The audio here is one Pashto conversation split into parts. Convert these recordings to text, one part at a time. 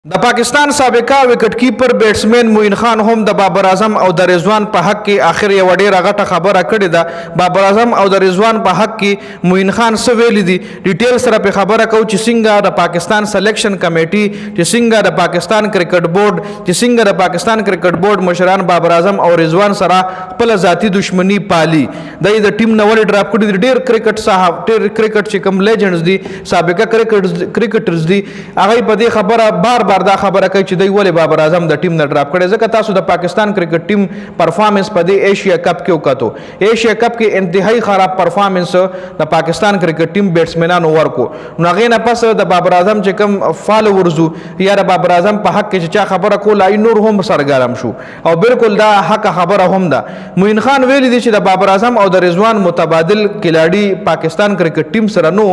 د پاکستان سابقه وکټ کیپر بیټسمن موین خان هم د بابر اعظم او د رضوان په حق کې اخر یو ډیره غټه خبره کړې ده. بابر اعظم او د رضوان په حق کې موین خان څه ویلي دي ډیټیل سره په خبره کو چې څنګه د پاکستان سلیکشن کمیټي چې څنګه د پاکستان کرکټ بورډ چې څنګه د پاکستان کرکټ بورډ مشران بابر اعظم او رضوان سره خپل ذاتی دښمنی پالي. د ټیم نو ول ډراپ کړي ډیر کرکټ صاحب ډیر کرکټ چې کوم لیجنډز دي سابقه کرکټرز دي هغه په دې خبره بار دا خبره کوي چې دوی ولې بابر اعظم د ټیم نه ډراپ کړي. ځکه تاسو د پاکستان کرکټ ټیم پرفارمنس په دې ایشیا کپ کې وکړو. ایشیا کپ کې انتهایی خراب پرفارمنس د پاکستان کرکټ ټیم بیټسمنانو ورکو. نو هغه نه پس د بابر اعظم چې کوم فالوورز یا د بابر اعظم په حق کې چې چا خبره کوله ای نور هم سرګرم شو او بالکل دا حق خبره هم ده. موین خان ویلي دي چې د بابر اعظم او د رضوان متبادل کلاړي پاکستان کرکټ ټیم سره نو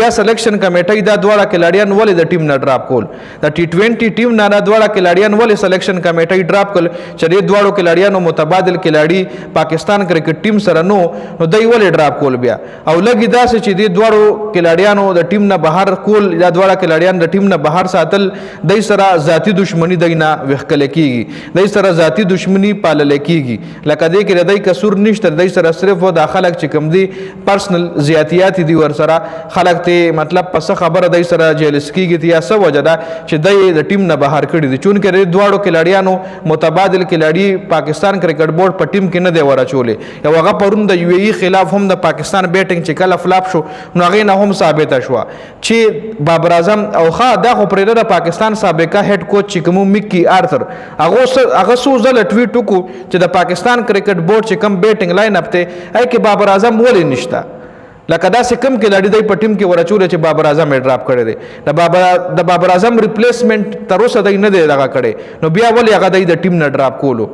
بیا سلیکشن کمیټي دا دواړه کلاړیان ولې د ټیم نه ډراپ کول. د ټي ټیم نه دواړه کلاړیان ولې سلیکشن کمیټي ډراپ کړل چې دې دواړو کلاړیانو متبادل کلاړي پاکستان کرکټ ټیم سره نو دوی ولې ډراپ کول بیا او لګي داسې چې دې دواړو کلاړیانو د ټیم نه بهر کول یا دواړه کلاړیان د ټیم نه بهر ساتل دوی سره ذاتی دښمنی دوی نه وښکل کیږي دوی سره ذاتی دښمنی پالل کیږي لکه دې کې دوی قصور نشته دوی سره صرف د خلک چې کم دي پرسنل زیاتیات دي ور سره خلک ته مطلب پس خبره دوی سره جیلس کیږي یا څه وجه ده چې دوی د ټیم نه بهر کړی دي چون کې دواړو کلاړیانو متبادل کلاړي پاکستان کرکټ بورډ په ټیم کې نه دی ورچولې یو هغه پرون د یو ای خلاف هم د پاکستان بیټینګ چې کله فلاپ شو نو هغه نه هم ثابت شو چې بابر اعظم او خا دا خو پرې د پاکستان سابقه هډ کوچ چې کوم مکی آرثر هغه سو زل ټویټ وکړو چې د پاکستان کرکټ بورډ چې کوم بیټینګ لاین اپ ته اې کې بابر اعظم ولې نشته لکه دا سکم کې لړۍ دی په ټیم کې ورچول چې بابر اعظم یې ډراپ کړی دی د بابر اعظم ریپلیسمنت تر اوسه دی نه دی دغه کړی نو بیا ولې هغه دی د ټیم نه ډراپ کولو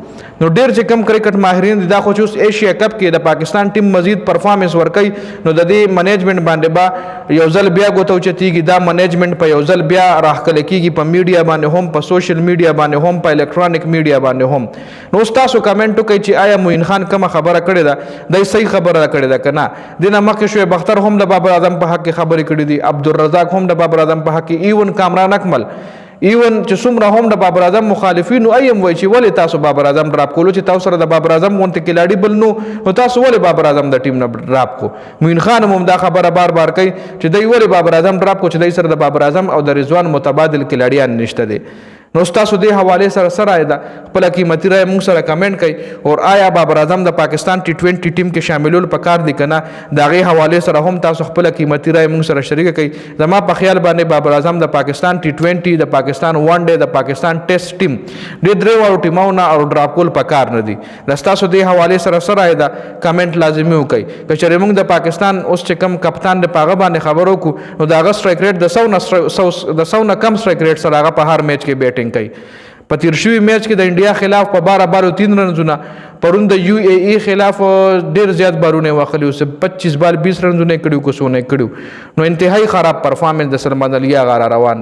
نو ډیر چې کم کرکټ ماهرین دي دا خو چې ایشیا کپ کې د پاکستان ټیم مزید پرفارمنس ورکوي نو د دې منیجمنت باندې با یو ځل بیا غوتو چتیږي دا منیجمنت په یو ځل بیا راخکل کیږي په میډیا باندې هم په سوشل میډیا باندې هم په الکترونیک میډیا باندې هم نو تاسو کمنټ کوي چې آیا موین خان کوم خبره کړې ده دای صحیح خبره کړې ده کنه دنه مخکې بختر هم د بابر اعظم په حق کې خبرې کړې دي عبدالرزاق هم د بابر اعظم په حق کې ایون کامران اکمل ایون چې څومره هم د بابر اعظم مخالفین او ایم وای چې ولې تاسو بابر اعظم ډراپ کولو چې تاسو سره د بابر اعظم مونته کلاړي بل نو تاسو ولې بابر اعظم د ټیم نه ډراپ کو موین خان هم دا خبره بار بار کوي چې دوی ولې بابر اعظم ډراپ کو چې دوی سره د بابر اعظم او د رضوان متبادل کلاړیان نشته دي. نو تاسو دې حواله سره دا خپل قیمتي رائے موږ سره کمنټ کړئ او آیا بابر اعظم د پاکستان ټي 20 ټیم کې شاملول پکار دي کنه دا غي حواله سره هم تاسو خپل قیمتي رائے موږ سره شریک کړئ. زما په خیال باندې بابر اعظم د پاکستان ټي 20 د پاکستان ون ډے د پاکستان ټیسټ ټیم د درې وړو ټیمونه او ډراپ کول پکار نه دي. تاسو دې حواله سره دا کمنټ لازمي وکړئ چې موږ د پاکستان اوس چې کم کپتان د پاغه باندې خبرو کو نو دا غ سټرایک ریټ د 100 نه کم سټرایک ریټ سره هغه په هر میچ کې بیټ په تیر شوی میچ کې د انډیا خلاف په 12 3 رنزونه پرون د یو ای ای خلاف ډیر زیات بارونه واخلي او 25 بال 20 رنزونه کړیو کو سونه کړیو نو انتهایی خراب پرفارمنس د سلمان علی غار روان